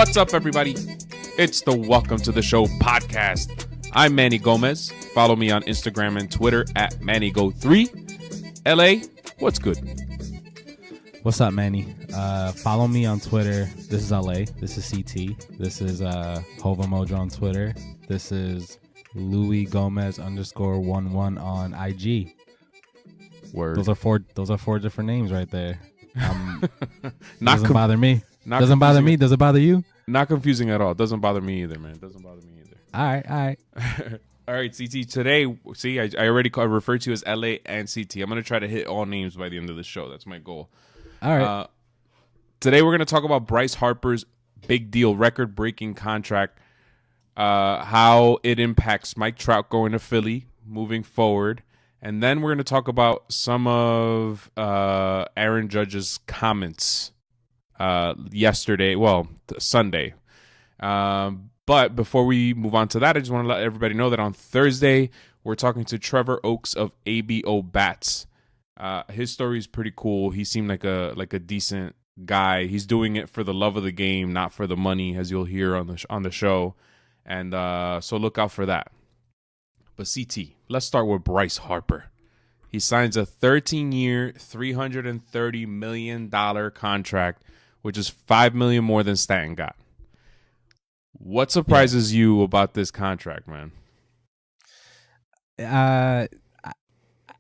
What's up, everybody? It's the Welcome to the Show podcast. I'm Manny Gomez. Follow me on Instagram and Twitter at MannyGo3. LA, what's good? What's up, Manny? Follow me on Twitter. This is LA. This is CT. This is Hova Mojo on Twitter. This is Louis Gomez _11 on IG. Word. Those are four different names right there. Doesn't bother me. Doesn't bother me. Does it bother you? Not confusing at all. Doesn't bother me either, man. Doesn't bother me either. All right. All right, CT. Today, see, I already referred to you as LA and CT. I'm going to try to hit all names by the end of the show. That's my goal. All right. Today, we're going to talk about Bryce Harper's big deal, record-breaking contract, how it impacts Mike Trout going to Philly moving forward. And then we're going to talk about some of Aaron Judge's comments Sunday. But before we move on to that, I just want to let everybody know that on Thursday, we're talking to Trevor Oakes of ABO Bats. His story is pretty cool. He seemed like a decent guy. He's doing it for the love of the game, not for the money, as you'll hear on the show. And so look out for that. But CT, let's start with Bryce Harper. He signs a 13-year, $330 million contract, which is $5 million more than Stanton got. What surprises you about this contract, man? I'm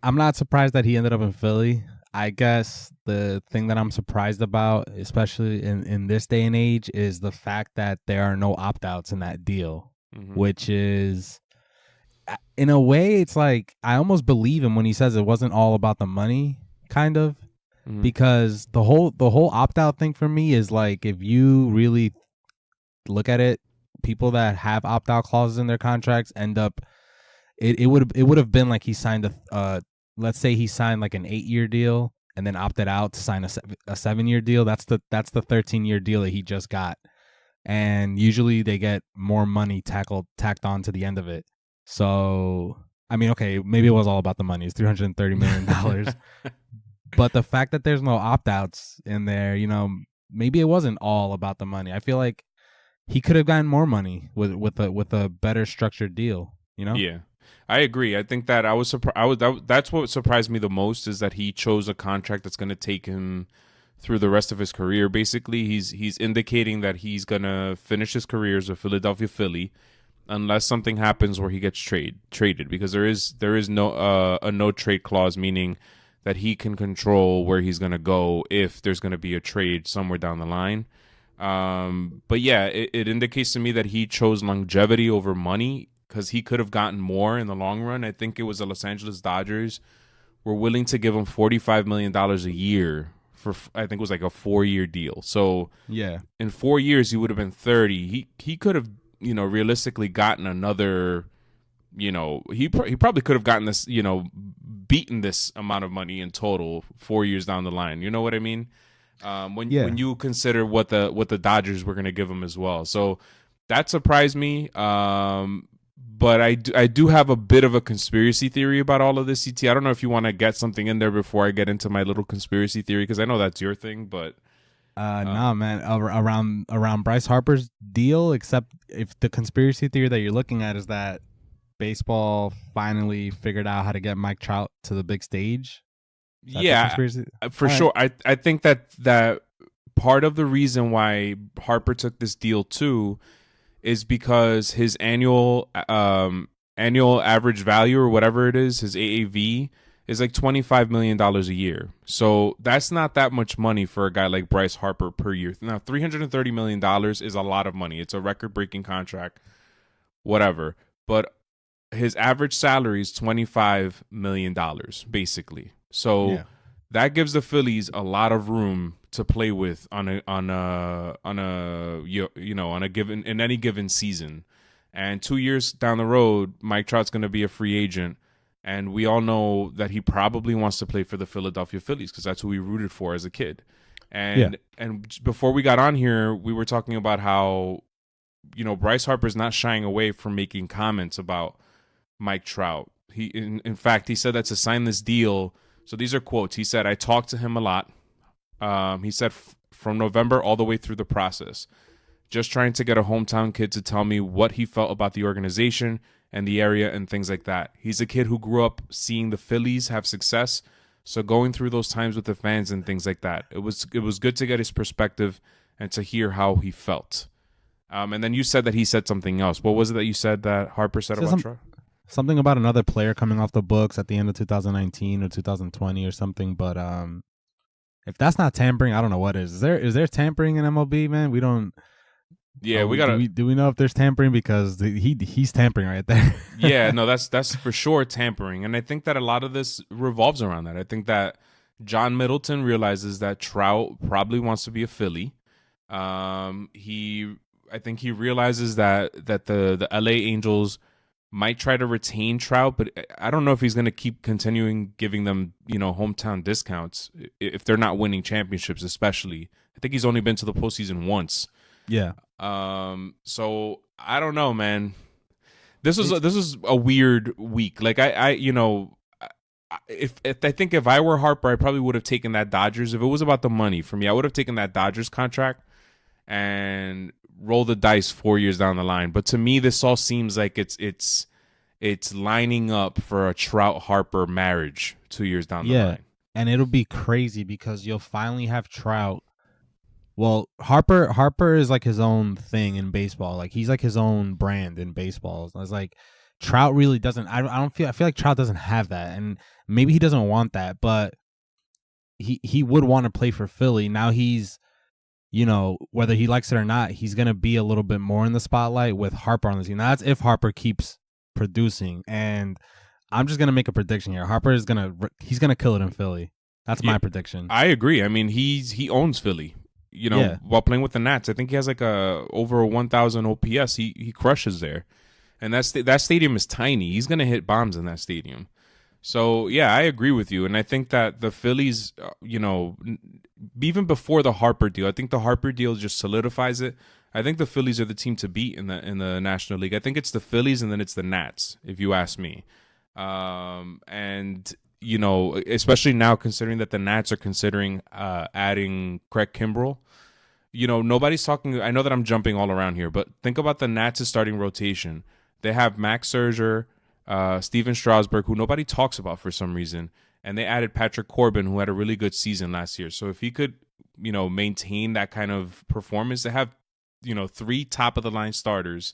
not surprised that he ended up in Philly. I guess the thing that I'm surprised about, especially in this day and age, is the fact that there are no opt-outs in that deal, which is, in a way, it's like I almost believe him when he says it wasn't all about the money, kind of, because the whole opt-out thing for me is like, if you really look at it, people that have opt-out clauses in their contracts end up, it would have been like he signed let's say he signed like an 8-year deal and then opted out to sign a 7-year deal. That's the 13-year deal that he just got, and usually they get more money tacked on to the end of it. So I mean, okay, maybe it was all about the money. It's $330 million, but the fact that there's no opt-outs in there, maybe it wasn't all about the money. I feel like he could have gotten more money with a better structured deal. Yeah, I agree. I think that that's what surprised me the most, is that he chose a contract that's going to take him through the rest of his career. Basically, he's indicating that he's going to finish his career as a Philadelphia Philly, unless something happens where he gets traded, because there is no a no trade clause, meaning that he can control where he's going to go if there's going to be a trade somewhere down the line. But yeah, it indicates to me that he chose longevity over money, because he could have gotten more in the long run. I think it was the Los Angeles Dodgers were willing to give him $45 million a year for, I think it was like a 4-year deal. So yeah, in 4 years he would have been 30. He could have, realistically gotten another, he probably could have gotten this, beaten this amount of money in total 4 years down the line. You know what I mean? When you consider what the Dodgers were going to give him as well. So that surprised me. But I do have a bit of a conspiracy theory about all of this, CT. I don't know if you want to get something in there before I get into my little conspiracy theory, because I know that's your thing, but nah, man. Around Bryce Harper's deal, except if the conspiracy theory that you're looking at is that baseball finally figured out how to get Mike Trout to the big stage. Yeah, for sure. I think that part of the reason why Harper took this deal too is because his annual average value, or whatever it is, his AAV, is like $25 million a year. So that's not that much money for a guy like Bryce Harper per year. Now, $330 million is a lot of money. It's a record-breaking contract, whatever. But his average salary is $25 million, basically. So that gives the Phillies a lot of room to play with in any given season. And 2 years down the road, Mike Trout's going to be a free agent, and we all know that he probably wants to play for the Philadelphia Phillies, because that's who he rooted for as a kid. And before we got on here, we were talking about how Bryce Harper's not shying away from making comments about Mike Trout. He in fact, he said that to sign this deal. So these are quotes. He said, "I talked to him a lot." He said from November all the way through the process. just trying to get a hometown kid to tell me what he felt about the organization and the area and things like that. He's a kid who grew up seeing the Phillies have success, so going through those times with the fans and things like that. It was good to get his perspective and to hear how he felt. And then you said that he said something else. What was it that you said that Harper said about Trout? Something about another player coming off the books at the end of 2019 or 2020 or something. But if that's not tampering, I don't know what is. Is there tampering in MLB, man? We don't. Yeah, we gotta. Do we know if there's tampering, because he's tampering right there? Yeah, no, that's for sure tampering, and I think that a lot of this revolves around that. I think that John Middleton realizes that Trout probably wants to be a Philly. I think he realizes that the LA Angels might try to retain Trout, but I don't know if he's going to keep continuing giving them, hometown discounts if they're not winning championships, especially. I think he's only been to the postseason once. Yeah. So I don't know, man. This was a weird week. Like if I were Harper, I probably would have taken that Dodgers. If it was about the money for me, I would have taken that Dodgers contract and roll the dice 4 years down the line. But to me, this all seems like it's lining up for a Trout Harper marriage 2 years down the line. And it'll be crazy because you'll finally have Trout. Well, Harper is like his own thing in baseball. Like he's like his own brand in baseball. It's like Trout really doesn't. I feel like Trout doesn't have that, and maybe he doesn't want that, but he would want to play for Philly. Now he's, whether he likes it or not, he's gonna be a little bit more in the spotlight with Harper on the team. Now, that's if Harper keeps producing, and I'm just gonna make a prediction here. Harper is gonna kill it in Philly. That's my prediction. I agree. I mean, he owns Philly. While playing with the Nats, I think he has like over 1,000 OPS. He crushes there, and that stadium is tiny. He's gonna hit bombs in that stadium. So yeah, I agree with you, and I think that the Phillies, even before the Harper deal, I think the Harper deal just solidifies it. I think the Phillies are the team to beat in the National League. I think it's the Phillies and then it's the Nats, if you ask me. And especially now considering that the Nats are considering adding Craig Kimbrell. Nobody's talking. I know that I'm jumping all around here, but think about the Nats' starting rotation. They have Max Scherzer, Steven Strasburg, who nobody talks about for some reason, and they added Patrick Corbin, who had a really good season last year. So if he could, maintain that kind of performance, they have, 3 top of the line starters,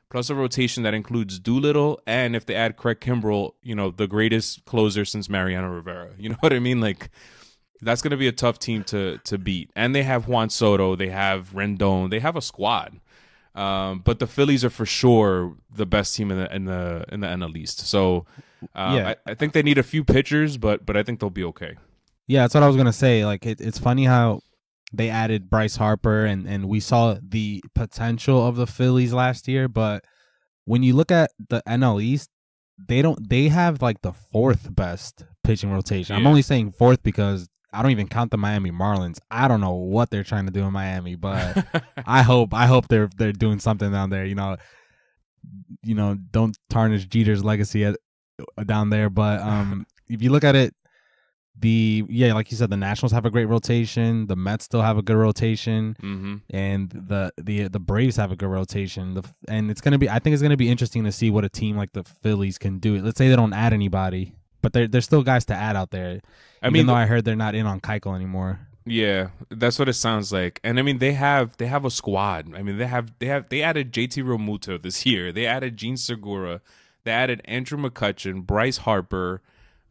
plus a rotation that includes Doolittle, and if they add Craig Kimbrell, the greatest closer since Mariano Rivera. You know what I mean? Like, that's going to be a tough team to beat. And they have Juan Soto, they have Rendon, they have a squad. But the Phillies are for sure the best team in the NL East. So I think they need a few pitchers, but I think they'll be okay. Yeah, that's what I was gonna say. Like it's funny how they added Bryce Harper, and we saw the potential of the Phillies last year. But when you look at the NL East, they have like the 4th best pitching rotation. I'm only saying 4th because I don't even count the Miami Marlins. I don't know what they're trying to do in Miami, but I hope they're doing something down there. Don't tarnish Jeter's legacy down there. But if you look at it, like you said, the Nationals have a great rotation. The Mets still have a good rotation, and the Braves have a good rotation. And I think it's gonna be interesting to see what a team like the Phillies can do. Let's say they don't add anybody, but there's still guys to add out there. Even though I heard they're not in on Keuchel anymore. Yeah, that's what it sounds like. And I mean, they have a squad. I mean, they added JT Realmuto this year. They added Gene Segura. They added Andrew McCutchen, Bryce Harper,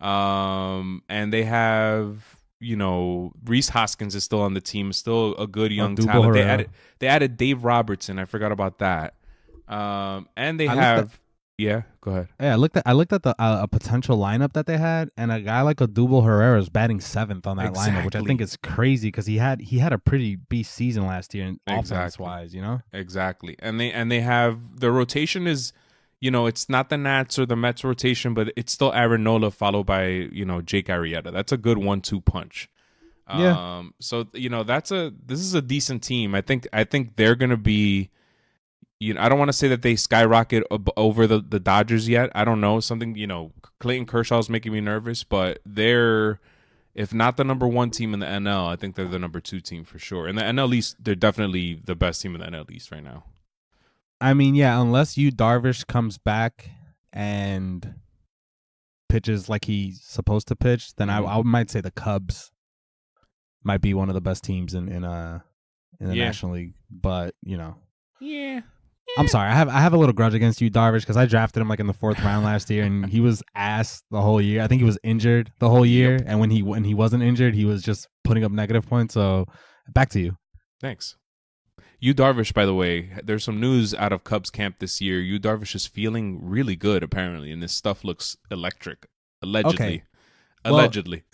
and they have Reese Hoskins is still on the team, still a good young talent. They added Dave Robertson. I forgot about that. And they have. Yeah, go ahead. Yeah, I looked at the a potential lineup that they had, and a guy like Odubel Herrera is batting 7th on that lineup, which I think is crazy because he had a pretty beast season last year, offense wise, Exactly, and they have the rotation is, it's not the Nats or the Mets rotation, but it's still Aaron Nola followed by Jake Arrieta. That's a good 1-2 punch. Yeah. So this is a decent team. I think they're gonna be. I don't want to say that they skyrocket over the Dodgers yet. I don't know. Something, Clayton Kershaw's making me nervous, but if if not the number 1 team in the NL, I think they're the number 2 team for sure. In the NL East, they're definitely the best team in the NL East right now. I mean, yeah, unless Darvish comes back and pitches like he's supposed to pitch, then I might say the Cubs might be one of the best teams in the National League. But Yeah. I'm sorry. I have a little grudge against you, Darvish, because I drafted him like in the 4th round last year, and he was ass the whole year. I think he was injured the whole year, and when he wasn't injured, he was just putting up negative points. So back to you. Thanks. Yu Darvish, by the way, there's some news out of Cubs camp this year. Yu Darvish is feeling really good, apparently, and this stuff looks electric. Allegedly. Okay. Allegedly.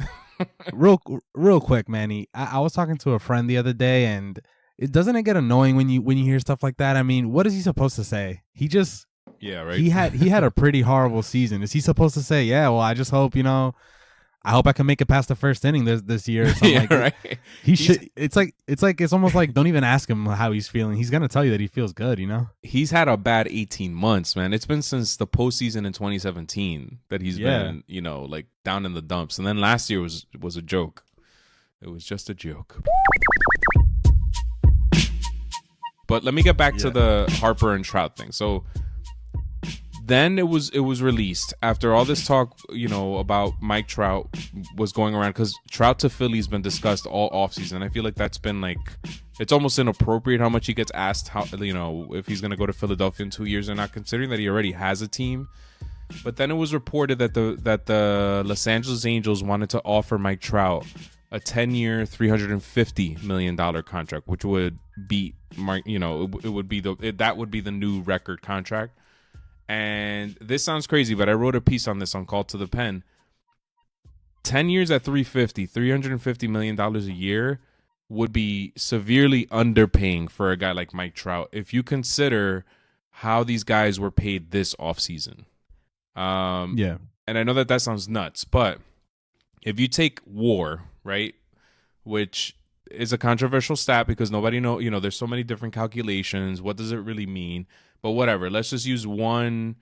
Well, real quick, Manny. I was talking to a friend the other day, and doesn't it get annoying when you hear stuff like that? I mean, what is he supposed to say? He just right. He had a pretty horrible season. Is he supposed to say, yeah, well, I just hope I hope I can make it past the first inning this year or something like that. Right. It's almost like don't even ask him how he's feeling. He's gonna tell you that he feels good, He's had a bad 18 months, man. It's been since the postseason in 2017 that he's been, like down in the dumps. And then last year was a joke. It was just a joke. But let me get back to the Harper and Trout thing. So then it was released after all this talk, about Mike Trout was going around, because Trout to Philly has been discussed all offseason. I feel like that's been it's almost inappropriate how much he gets asked if he's going to go to Philadelphia in 2 years or not, considering that he already has a team. But then it was reported that the Los Angeles Angels wanted to offer Mike Trout a 10-year, $350 million contract, which would beat Mike. It would be that would be the new record contract. And this sounds crazy, but I wrote a piece on this on Call to the Pen. 10 years at $350 million a year would be severely underpaying for a guy like Mike Trout if you consider how these guys were paid this offseason. And I know that sounds nuts, but if you take WAR, right, which is a controversial stat because nobody there's so many different calculations. What does it really mean? But whatever, let's just use one,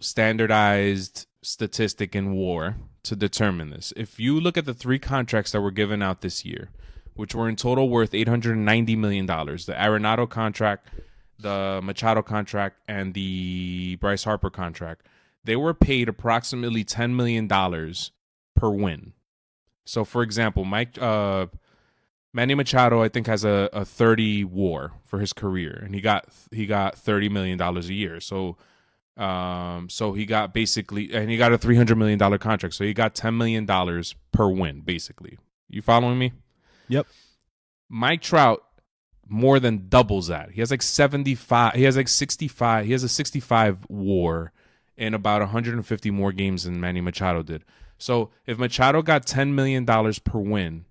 standardized statistic in WAR to determine this. If you look at the 3 contracts that were given out this year, which were in total worth $890 million, the Arenado contract, the Machado contract, and the Bryce Harper contract, they were paid approximately $10 million per win. So, for example, Manny Machado, I think, has a 30 WAR for his career, and he got $30 million a year. So he got basically, and he got a $300 million contract. So he got $10 million per win, basically. You following me? Yep. Mike Trout more than doubles that. He has 75. He has 65. He has a 65 WAR in about 150 more games than Manny Machado did. So if Machado got $10 million per win,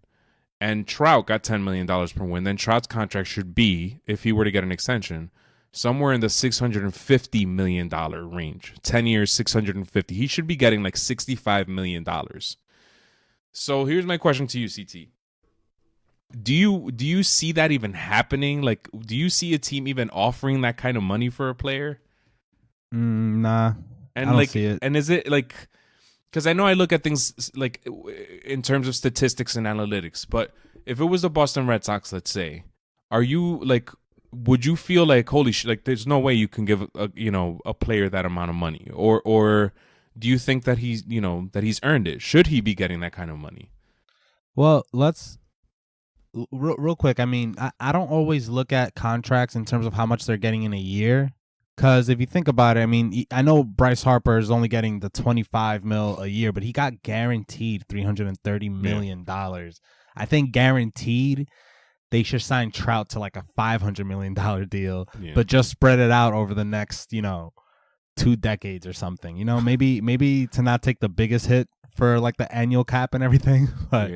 and Trout got $10 million per win, then Trout's contract should be, if he were to get an extension, somewhere in the $650 million range. 10 years, $650. He should be getting $65 million. So here's my question to you, CT. Do you see that even happening? Do you see a team even offering that kind of money for a player? Nah, and I don't see it. And is it because I know I look at things in terms of statistics and analytics, but if it was the Boston Red Sox, let's say, are you would you feel holy shit, there's no way you can give a player that amount of money, or do you think that he's earned it? Should he be getting that kind of money? Well, let's real quick. I mean, I don't always look at contracts in terms of how much they're getting in a year. Because if you think about it, I mean, I know Bryce Harper is only getting the $25 million a year, but he got guaranteed $330 million. I think guaranteed they should sign Trout to a $500 million deal, but just spread it out over the next, 2 decades or something. Maybe to not take the biggest hit for the annual cap and everything. But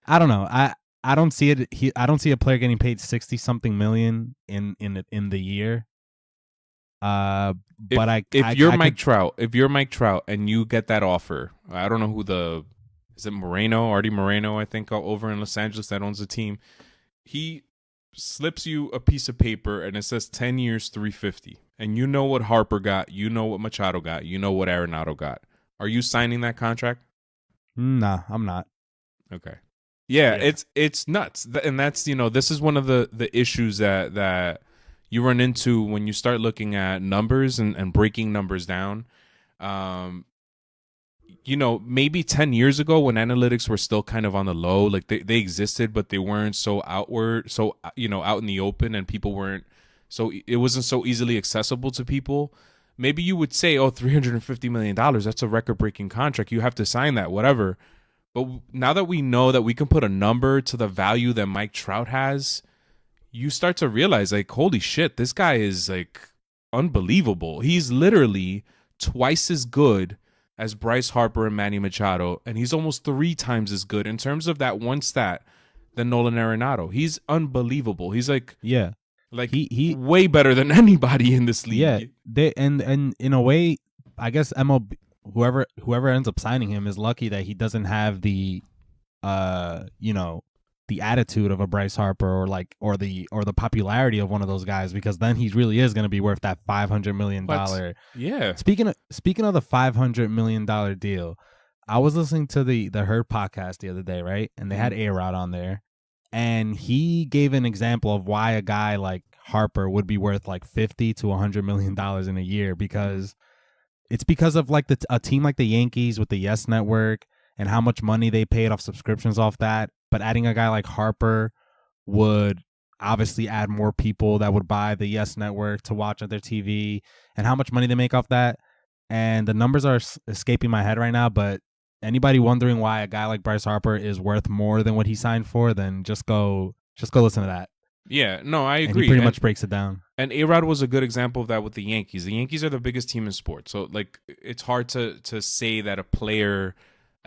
I don't know. I don't see it. I don't see a player getting paid 60-something million in the year. If you're Mike Trout and you get that offer, I don't know is it Artie Moreno, I think, over in Los Angeles that owns the team. He slips you a piece of paper and it says 10 years, $350. And you know what Harper got, you know what Machado got, you know what Arenado got. Are you signing that contract? Nah, I'm not. Okay. Yeah, Yeah. it's nuts. And that's, this is one of the issues that you run into when you start looking at numbers and breaking numbers down. Um, maybe 10 years ago when analytics were still kind of on the low, like they existed, but they weren't so outward, so, out in the open, and people weren't, so it wasn't so easily accessible to people. Maybe you would say, oh, $350 million, that's a record breaking contract. You have to sign that, whatever. But now that we know that we can put a number to the value that Mike Trout has, you start to realize, like, holy shit, this guy is like unbelievable. He's literally twice as good as Bryce Harper and Manny Machado, and he's almost 3 times as good in terms of that one stat than Nolan Arenado. He's unbelievable. He's like, Yeah. like He way better than anybody in this league. yeah. They and in a way, I guess MLB, whoever ends up signing him is lucky that he doesn't have the the attitude of a Bryce Harper or the popularity of one of those guys, because then he really is going to be worth that $500 million. Yeah. Speaking of the $500 million deal, I was listening to the Herd podcast the other day, right? And they had A-Rod on there, and he gave an example of why a guy like Harper would be worth like $50 to $100 million in a year, because it's because of like a team like the Yankees with the Yes Network and how much money they paid off subscriptions off that. But adding a guy like Harper would obviously add more people that would buy the Yes Network to watch on their TV, and how much money they make off that. And the numbers are escaping my head right now, but anybody wondering why a guy like Bryce Harper is worth more than what he signed for, then just go listen to that. Yeah, no, I agree. And he pretty much breaks it down. And A-Rod was a good example of that with the Yankees. The Yankees are the biggest team in sports. So, like, it's hard to say that a player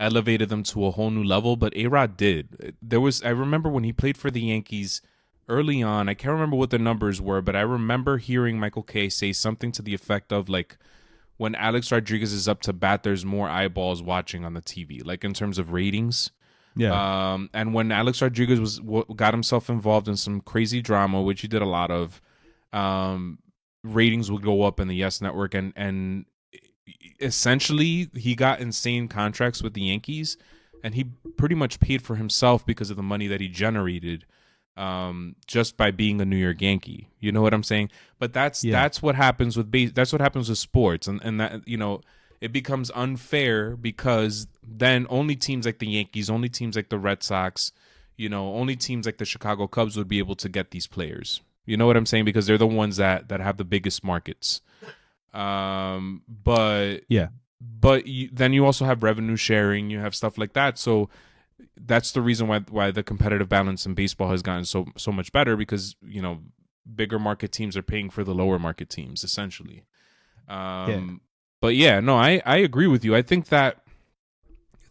elevated them to a whole new level, but A-Rod did. I remember when he played for the Yankees early on, I can't remember what the numbers were, but I remember hearing Michael Kay say something to the effect of, like, when Alex Rodriguez is up to bat, there's more eyeballs watching on the TV, like in terms of ratings. Yeah. And when Alex Rodriguez got himself involved in some crazy drama, which he did a lot of, ratings would go up in the Yes Network, and essentially he got insane contracts with the Yankees, and he pretty much paid for himself because of the money that he generated, just by being a New York Yankee. You know what I'm saying? But that's what happens with that's what happens with sports, and that, it becomes unfair because then only teams like the Yankees, only teams like the Red Sox, only teams like the Chicago Cubs would be able to get these players. You know what I'm saying? Because they're the ones that have the biggest markets. But then you also have revenue sharing, you have stuff like that. So that's the reason why the competitive balance in baseball has gotten so much better, because bigger market teams are paying for the lower market teams essentially. But yeah, no, I agree with you. I think that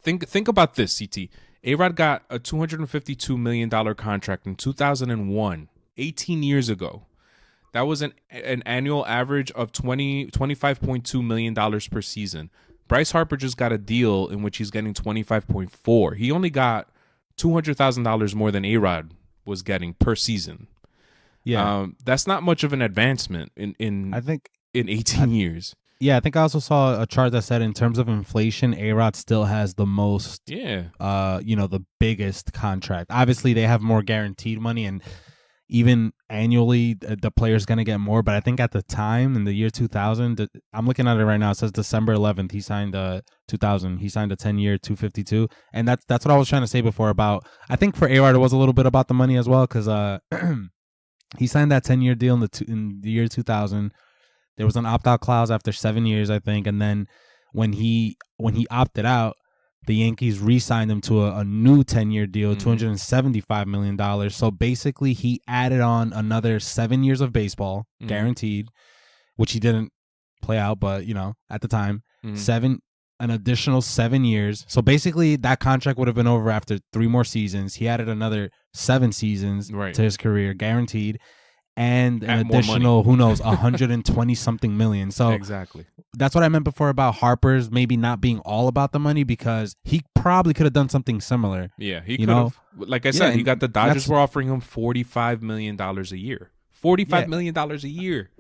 think about this, CT. A-Rod got a $252 million contract in 2001, 18 years ago. That was an annual average of $25.2 million per season. Bryce Harper just got a deal in which he's getting 25.4. He only got $200,000 more than A-Rod was getting per season. Yeah. That's not much of an advancement in 18 years. Yeah, I think I also saw a chart that said in terms of inflation, A-Rod still has the most, the biggest contract. Obviously, they have more guaranteed money, and even annually, the player's going to get more. But I think at the time, in the year 2000, I'm looking at it right now, it says December 11th, he signed 2000. He signed a 10-year, 252. And that's what I was trying to say before about, I think for A-Rod, it was a little bit about the money as well, because he signed that 10-year deal in the year 2000. There was an opt-out clause after 7 years, I think, and then when he opted out, the Yankees re-signed him to a new 10-year deal, $275 million. So basically, he added on another 7 years of baseball, guaranteed, which he didn't play out, but at the time, an additional 7 years. So basically, that contract would have been over after 3 more seasons. He added another 7 seasons to his career, guaranteed. And an additional, who knows, 120 something million. So exactly, that's what I meant before about Harper's maybe not being all about the money, because he probably could have done something similar. Yeah, he could have. Like I said, he got the Dodgers were offering him $45 million a year. $45 million a year.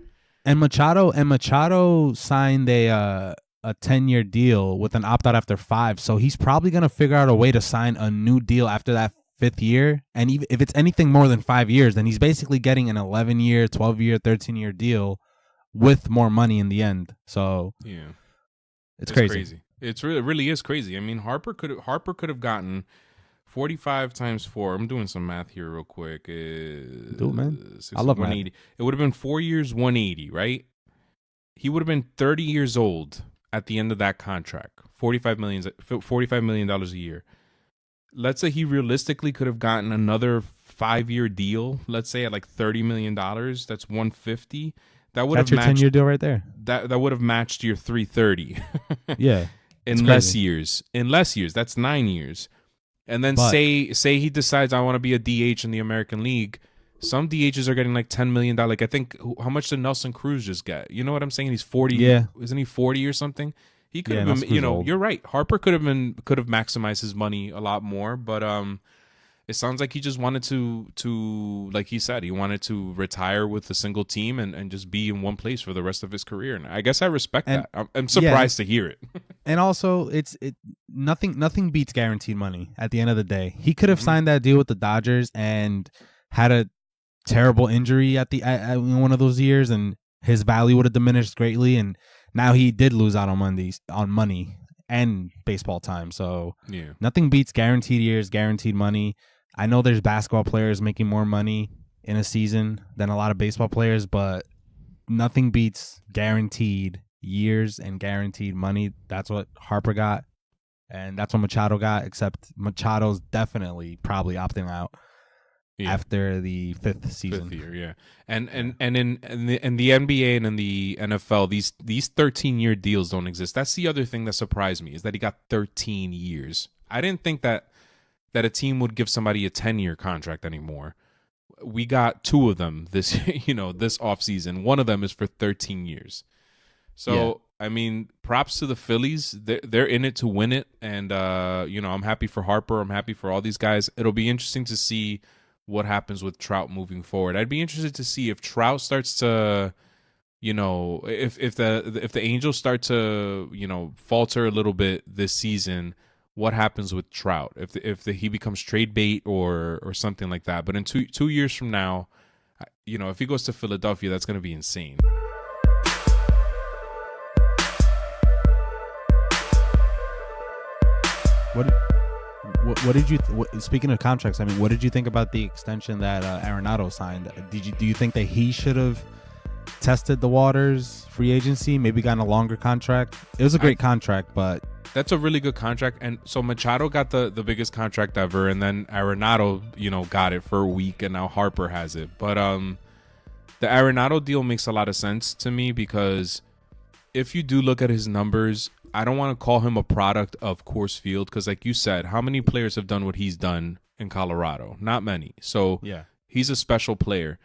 And Machado signed a a 10-year deal with an opt-out after 5. So he's probably going to figure out a way to sign a new deal after that 5th year. And even if it's anything more than 5 years, then he's basically getting an 11-year, 12-year, 13-year deal with more money in the end. So yeah, it's crazy. It really is crazy. I mean, Harper could have gotten 45 times 4. I'm doing some math here real quick. Do it, man. I love 180. It would have been 4 years, 180, right? He would have been 30 years old at the end of that contract. $45 million a year. Let's say he realistically could have gotten another 5-year deal. Let's say at like $30 million. That's 150. That's your 10-year deal right there. That would have matched your 330. Yeah. In less years. That's 9 years. And then say he decides I want to be a DH in the American League. Some DHs are getting like $10 million. Like I think how much did Nelson Cruz just get? You know what I'm saying? He's 40. Yeah. Isn't he 40 or something? He could have been. You're right. Harper could have maximized his money a lot more. But it sounds like he just wanted to like he said, he wanted to retire with a single team and just be in one place for the rest of his career. And I guess I respect that. I'm surprised to hear it. And also, nothing beats guaranteed money at the end of the day. He could have signed that deal with the Dodgers and had a terrible injury at one of those years, and his value would have diminished greatly. And now he did lose out on money and baseball time. So yeah, nothing beats guaranteed years, guaranteed money. I know there's basketball players making more money in a season than a lot of baseball players, but nothing beats guaranteed years and guaranteed money. That's what Harper got, and that's what Machado got, except Machado's definitely probably opting out after the 5th season. 5th year, yeah. And in the NBA and in the NFL, these 13-year deals don't exist. That's the other thing that surprised me, is that he got 13 years. I didn't think that a team would give somebody a 10-year contract anymore. We got 2 of them this this offseason. One of them is for 13 years. So, yeah. I mean, props to the Phillies. They're in it to win it. And, I'm happy for Harper. I'm happy for all these guys. It'll be interesting to see what happens with Trout moving forward. I'd be interested to see if Trout starts to, if the Angels start to, falter a little bit this season, what happens with Trout? If he becomes trade bait or something like that. But in 2 years from now, if he goes to Philadelphia, that's going to be insane. What did you speaking of contracts? I mean, what did you think about the extension that Arenado signed? Do you think that he should have tested the waters, free agency, maybe gotten a longer contract? It was a great contract, but that's a really good contract. And so Machado got the biggest contract ever, and then Arenado, got it for a week, and now Harper has it. But the Arenado deal makes a lot of sense to me, because if you do look at his numbers, I don't want to call him a product of Coors Field, because like you said, how many players have done what he's done in Colorado? Not many. So yeah, he's a special player.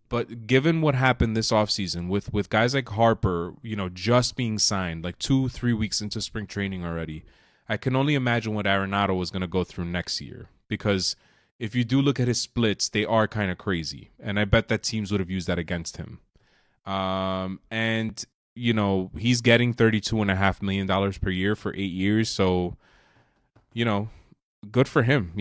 But given what happened this offseason with guys like Harper, just being signed like 2-3 weeks into spring training already, I can only imagine what Arenado was going to go through next year. Because if you do look at his splits, they are kind of crazy. And I bet that teams would have used that against him. And he's getting $32.5 million per year for 8 years. So, good for him,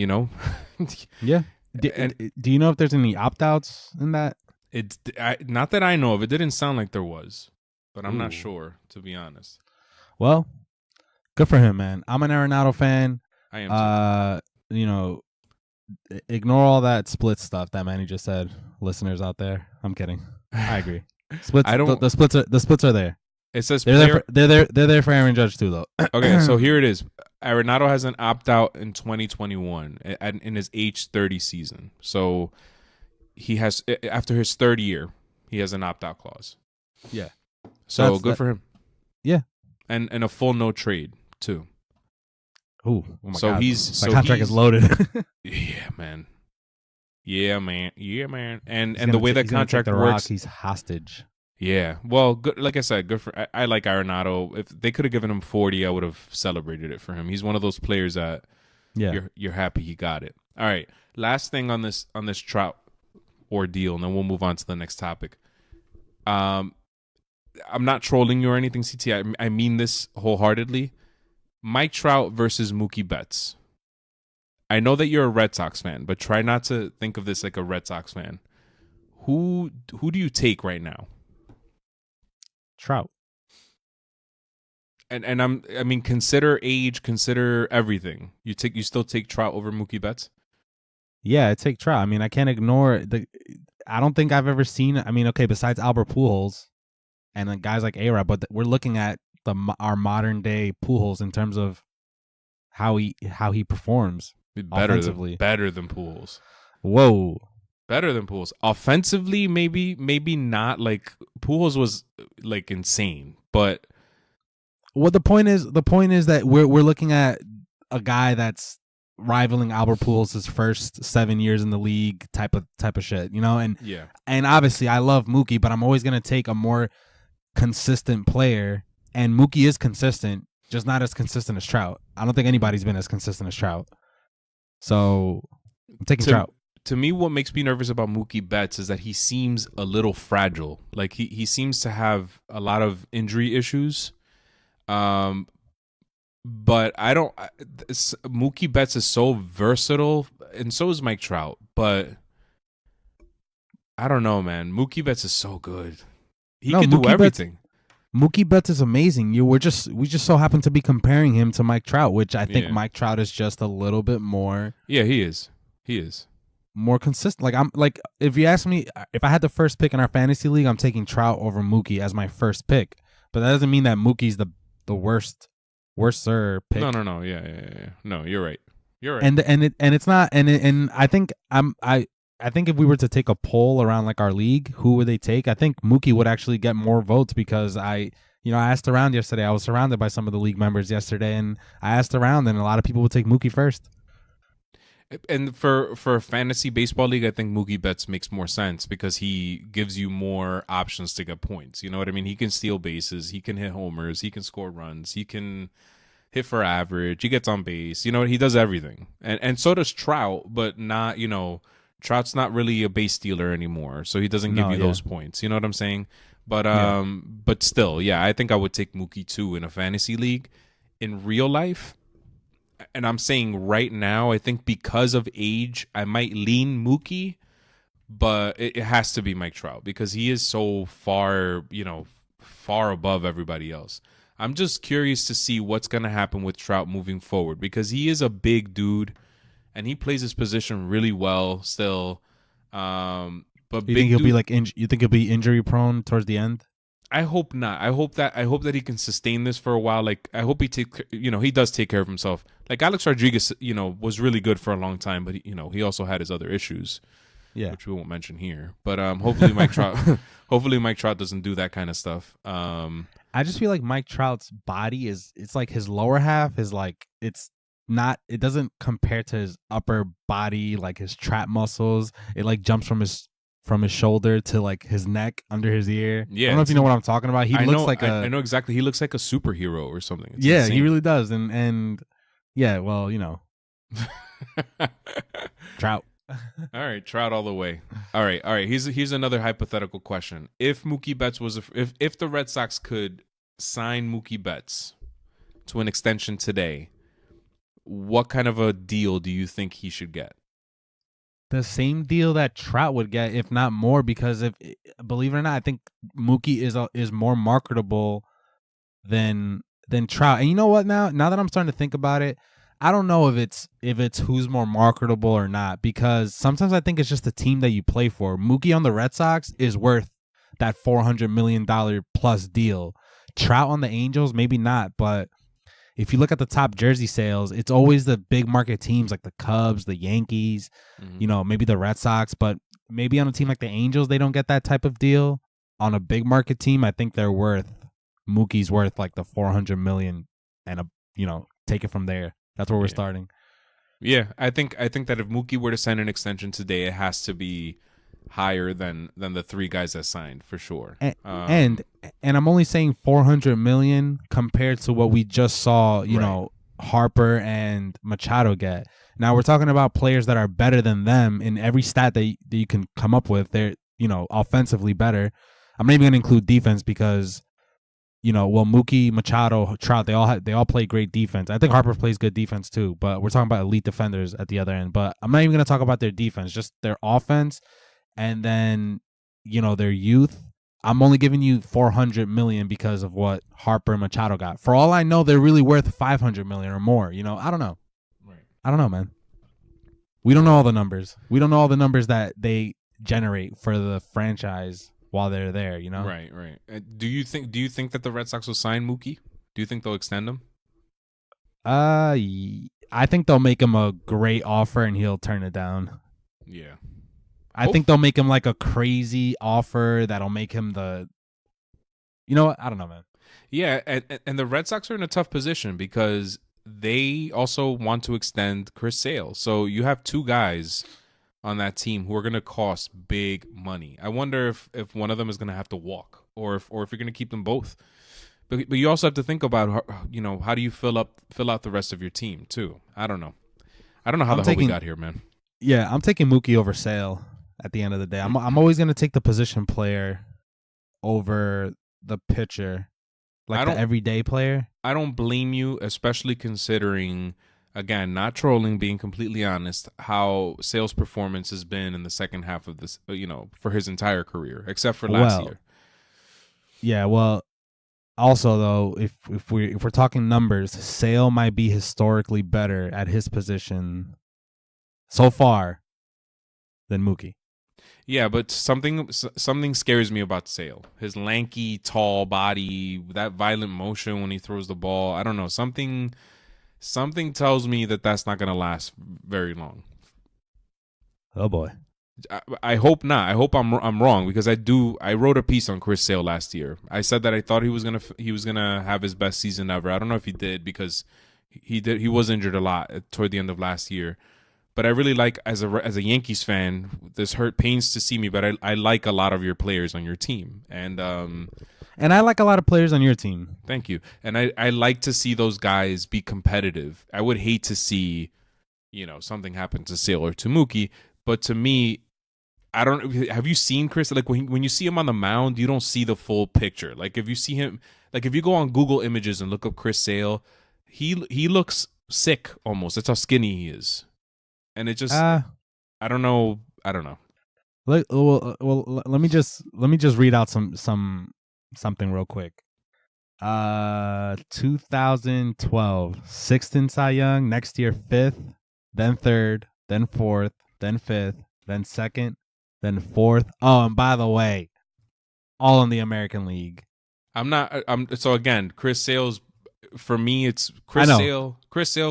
Yeah. Do you know if there's any opt-outs in that? It's not that I know of. It didn't sound like there was, but I'm not sure, to be honest. Well, good for him, man. I'm an Arenado fan. I am too. Ignore all that split stuff that Manny just said, listeners out there. I'm kidding. I agree. Splits. The splits are there. It says they're there for Aaron Judge too, though. Okay, so here it is. Arenado has an opt-out in 2021 in his age 30 season. So he has, after his third year, he has an opt-out clause. Yeah. So good for him. Yeah. And a full no trade too. Oh my so God. He's my contract is loaded. Yeah, man. And the way that contract works, he's hostage. Yeah. Well, good. Like I said, good for. I like Arenado. If they could have given him 40, I would have celebrated it for him. He's one of those players that, you're happy he got it. All right. Last thing on this Trout ordeal, and then we'll move on to the next topic. I'm not trolling you or anything, CT. I mean this wholeheartedly. Mike Trout versus Mookie Betts. I know that you're a Red Sox fan, but try not to think of this like a Red Sox fan. Who do you take right now? Trout. And I mean, consider age, consider everything. You still take Trout over Mookie Betts? Yeah, I take Trout. I mean, I can't ignore I don't think I've ever seen. I mean, okay, besides Albert Pujols and then guys like A-Rod, but we're looking at our modern day Pujols in terms of how he performs offensively. Better than Pujols. Whoa. Better than Pujols. Offensively, maybe not. Like Pujols was like insane, but well, the point is that we're looking at a guy that's rivaling Albert Pujols' first 7 years in the league type of shit, you know? And yeah. And obviously I love Mookie, but I'm always gonna take a more consistent player, and Mookie is consistent, just not as consistent as Trout. I don't think anybody's been as consistent as Trout. So I'm taking Trout. To me, what makes me nervous about Mookie Betts is that he seems a little fragile. Like he seems to have a lot of injury issues. But Mookie Betts is so versatile, and so is Mike Trout. But I don't know, man. Mookie Betts is so good. He can do everything. Mookie Betts is amazing. We just so happen to be comparing him to Mike Trout, which I think Mike Trout is just a little bit more. Yeah, he is. He is more consistent. If you ask me, if I had the first pick in our fantasy league, I'm taking Trout over Mookie as my first pick. But that doesn't mean that Mookie's the worst pick. No. Yeah. No, you're right. And it's not. And I think I think if we were to take a poll around like our league, who would they take? I think Mookie would actually get more votes because I asked around yesterday. I was surrounded by some of the league members yesterday, and I asked around, and a lot of people would take Mookie first. And for a fantasy baseball league, I think Mookie Betts makes more sense because he gives you more options to get points. You know what I mean? He can steal bases, he can hit homers, he can score runs, he can hit for average, he gets on base. You know, he does everything. And so does Trout, but not, Trout's not really a base stealer anymore, so he doesn't give you those points. You know what I'm saying? But but still, yeah, I think I would take Mookie too in a fantasy league. In real life, and I'm saying right now, I think because of age, I might lean Mookie, but it has to be Mike Trout because he is so far, far above everybody else. I'm just curious to see what's going to happen with Trout moving forward because he is a big dude. And he plays his position really well still. But you think he'll be you think he'll be injury prone towards the end? I hope not. I hope that he can sustain this for a while. Like I hope he does take care of himself. Like Alex Rodriguez, was really good for a long time, but he also had his other issues. Yeah, which we won't mention here. But hopefully Mike Trout doesn't do that kind of stuff. I just feel like Mike Trout's body it's like his lower half is like it doesn't compare to his upper body, like his trap muscles. It like jumps from his shoulder to like his neck under his ear. Yeah, I don't know if you know what I'm talking about. I know exactly. He looks like a superhero or something. It's yeah, insane. He really does. And yeah, well, Trout. All right, Trout all the way. All right. Here's another hypothetical question. If Mookie Betts if the Red Sox could sign Mookie Betts to an extension today, what kind of a deal do you think he should get? The same deal that Trout would get, if not more, because believe it or not, I think Mookie is more marketable than Trout. And you know what? Now that I'm starting to think about it, I don't know if it's who's more marketable or not, because sometimes I think it's just the team that you play for. Mookie on the Red Sox is worth that $400 million plus deal. Trout on the Angels, maybe not, but if you look at the top jersey sales, it's always the big market teams like the Cubs, the Yankees, maybe the Red Sox. But maybe on a team like the Angels, they don't get that type of deal. On a big market team, I think Mookie's worth like the $400 million, and take it from there. That's where we're starting. Yeah, I think that if Mookie were to sign an extension today, it has to be higher than the three guys that signed for sure. And I'm only saying $400 million compared to what we just saw, Harper and Machado get. Now we're talking about players that are better than them in every stat that you can come up with. They're offensively better. I'm not even going to include defense because Mookie, Machado, Trout, they all play great defense. I think Harper plays good defense too, but we're talking about elite defenders at the other end. But I'm not even going to talk about their defense, just their offense, and then their youth. I'm only giving you 400 million because of what Harper and Machado got. For all I know, they're really worth 500 million or more. I don't know. Right. I don't know, man. We don't know all the numbers. We don't know all the numbers that they generate for the franchise while they're there. Right, right. Do you think that the Red Sox will sign Mookie? Do you think they'll extend him? I think they'll make him a great offer and he'll turn it down. Yeah. I think they'll make him like a crazy offer that'll make him the. You know what? I don't know, man. Yeah, and the Red Sox are in a tough position because they also want to extend Chris Sale. So you have two guys on that team who are going to cost big money. I wonder if one of them is going to have to walk, or if you're going to keep them both. But you also have to think about how do you fill out the rest of your team too. I don't know how the hell we got here, man. Yeah, I'm taking Mookie over Sale at the end of the day. I'm always going to take the position player over the pitcher, like the everyday player. I don't blame you, especially considering, again, not trolling, being completely honest, how Sale's performance has been in the second half of this, for his entire career, except for last year. Yeah, well, also though, if we're talking numbers, Sale might be historically better at his position so far than Mookie. Yeah, but something scares me about Sale. His lanky, tall body, that violent motion when he throws the ball. I don't know. Something tells me that that's not going to last very long. Oh boy. I hope not. I hope I'm wrong, because I wrote a piece on Chris Sale last year. I said that I thought he was gonna have his best season ever. I don't know if he did, because he was injured a lot toward the end of last year. But I really like, as a Yankees fan, this pains to see me, but I like a lot of your players on your team. And I like a lot of players on your team. Thank you. And I like to see those guys be competitive. I would hate to see, something happen to Sale or to Mookie. But to me, I don't. Have you seen Chris? Like when you see him on the mound, you don't see the full picture. Like if you see him, like if you go on Google Images and look up Chris Sale, he looks sick almost. That's how skinny he is. And it just, I don't know. Well, let me just read out something real quick. 2012, sixth in Cy Young. Next year, fifth, then third, then fourth, then fifth, then second, then fourth. Oh, and by the way, all in the American League. So again, Chris Sale's, for me, it's Chris Sale,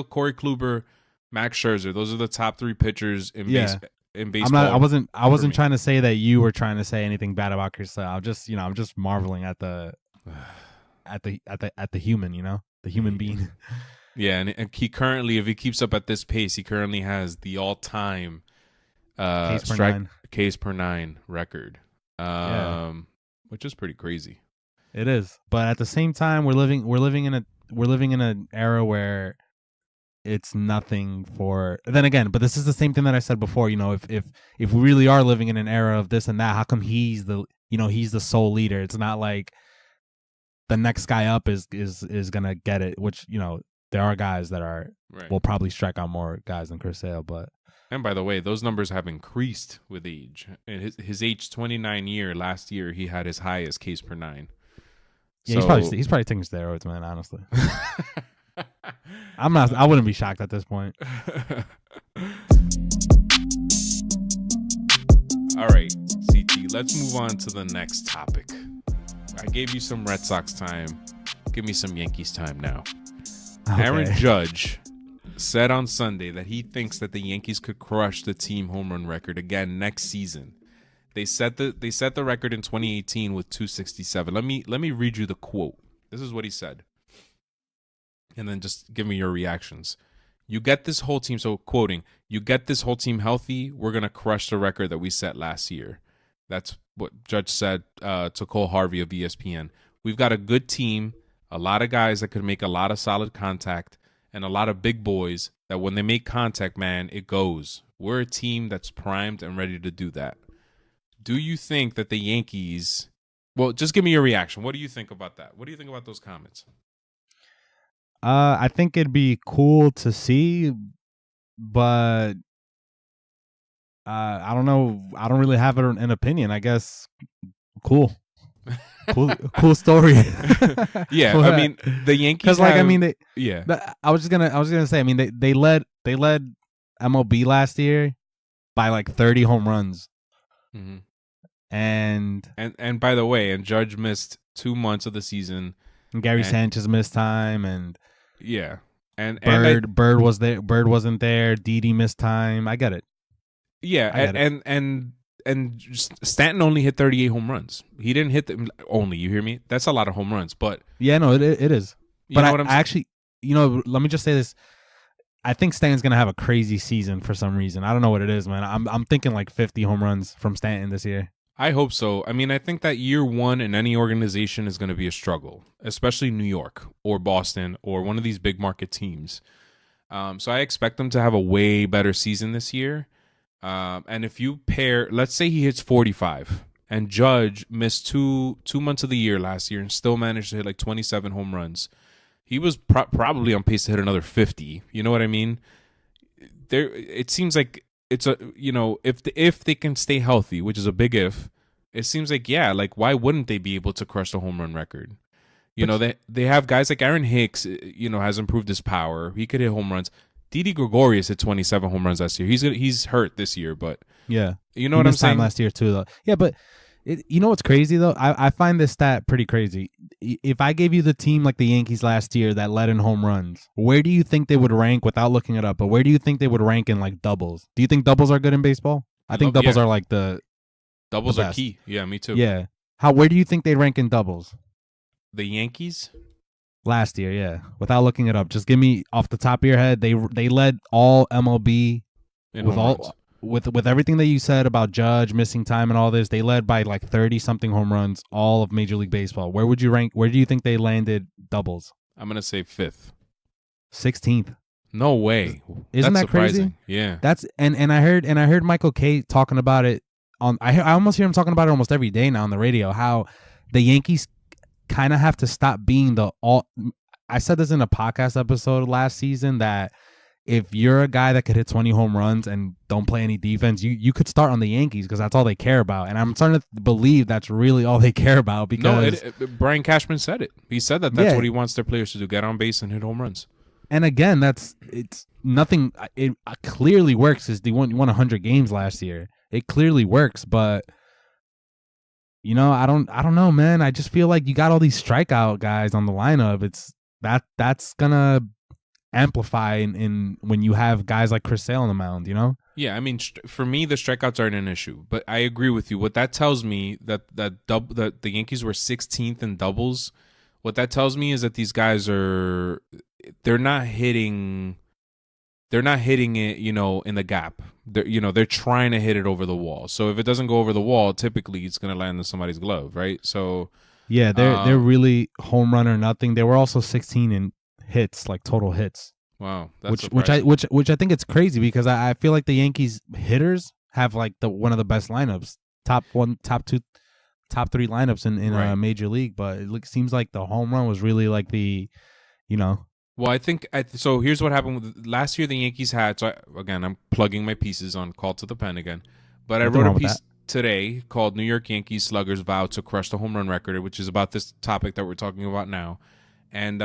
Corey Kluber, Max Scherzer. Those are the top three pitchers in baseball. I wasn't trying to say that you were trying to say anything bad about Chris Sale. I'm just marveling at the human, the human being. Yeah, and he currently, if he keeps up at this pace, he currently has the all-time Ks per nine record, which is pretty crazy. It is, but at the same time, we're living in an era where it's nothing for. Then again, but this is the same thing that I said before. If we really are living in an era of this and that, how come he's the sole leader? It's not like the next guy up is gonna get it. Which there are guys that will probably strike out more guys than Chris Sale, but. And by the way, those numbers have increased with age. In his age 29 year, last year he had his highest Ks per nine. Yeah, so, he's probably taking steroids, man. Honestly, I wouldn't be shocked at this point. All right, CT. Let's move on to the next topic. I gave you some Red Sox time. Give me some Yankees time now. Okay. Aaron Judge said on Sunday that he thinks that the Yankees could crush the team home run record again next season. They set the record in 2018 with 267. Let me read you the quote. This is what he said. And then just give me your reactions. You get this whole team, so quoting, you get this whole team healthy, we're going to crush the record that we set last year. That's what Judge said to Cole Harvey of ESPN. We've got a good team, a lot of guys that could make a lot of solid contact, and a lot of big boys that when they make contact, man, it goes. We're a team that's primed and ready to do that. Do you think that the Yankees Well, just give me your reaction. What do you think about that? What do you think about those comments? I think it'd be cool to see, but I don't know. I don't really have an opinion. I guess cool, cool story. Yeah, I mean the Yankees. Because like I mean, I was gonna say. I mean, they led MLB last year by like 30 home runs. Mm-hmm. And by the way, and Judge missed 2 months of the season. And Gary Sanchez missed time, and yeah, and Bird was there. Bird wasn't there. Didi missed time. I get it. Yeah, and Stanton only hit 38 home runs. He didn't hit them only. You hear me? That's a lot of home runs. But yeah, no, it is. But I actually, let me just say this. I think Stanton's gonna have a crazy season for some reason. I don't know what it is, man. I'm thinking like 50 home runs from Stanton this year. I hope so. I mean, I think that year one in any organization is going to be a struggle, especially New York or Boston or one of these big market teams. So I expect them to have a way better season this year. And if you pair, let's say he hits 45 and Judge missed two months of the year last year and still managed to hit like 27 home runs. He was probably on pace to hit another 50. You know what I mean? It seems like it's if they can stay healthy, which is a big if, it seems like, yeah, like why wouldn't they be able to crush the home run record? They have guys like Aaron Hicks, has improved his power. He could hit home runs. Didi Gregorius hit 27 home runs last year. He's hurt this year, but yeah, you know what I'm saying. Last year too, though. Yeah, but you know what's crazy though? I find this stat pretty crazy. If I gave you the team like the Yankees last year that led in home runs, where do you think they would rank without looking it up? But where do you think they would rank in like doubles? Do you think doubles are good in baseball? I think doubles are like doubles are key. Yeah, me too. Yeah. Where do you think they rank in doubles? The Yankees last year, yeah. Without looking it up, just give me off the top of your head. They led all MLB with everything that you said about Judge missing time and all this. They led by like 30 something home runs, all of Major League Baseball. Where would you rank? Where do you think they landed doubles? I'm gonna say 5th, 16th. No way. Isn't that surprising? Crazy? Yeah. That's and I heard Michael K talking about it on. I almost hear him talking about it almost every day now on the radio. How the Yankees kind of have to stop being the all. I said this in a podcast episode last season that if you're a guy that could hit 20 home runs and don't play any defense, you could start on the Yankees because that's all they care about. And I'm starting to believe that's really all they care about because Brian Cashman said it. He said that's what he wants their players to do: get on base and hit home runs. And again, it's nothing. It clearly works. Is they won 100 games last year. It clearly works, but I don't know, man. I just feel like you got all these strikeout guys on the lineup. It's that's gonna amplify in when you have guys like Chris Sale on the mound. Yeah, I mean, for me, the strikeouts aren't an issue, but I agree with you. What that tells me that the Yankees were 16th in doubles. What that tells me is that these guys they're not hitting it, in the gap. They're trying to hit it over the wall. So if it doesn't go over the wall, typically it's going to land in somebody's glove, right? So yeah, they're really home run or nothing. They were also 16 in hits, like total hits. Wow, that's which I think it's crazy because I feel like the Yankees hitters have like one of the best lineups, top 1, top 2, top 3 lineups in a major league. But it seems like the home run was really like the. Well, I think so. Here's what happened with last year. The Yankees had. So again, I'm plugging my pieces on Call to the Pen again, but I wrote a piece today called "New York Yankees Sluggers Vow to Crush the Home Run Record," which is about this topic that we're talking about now. And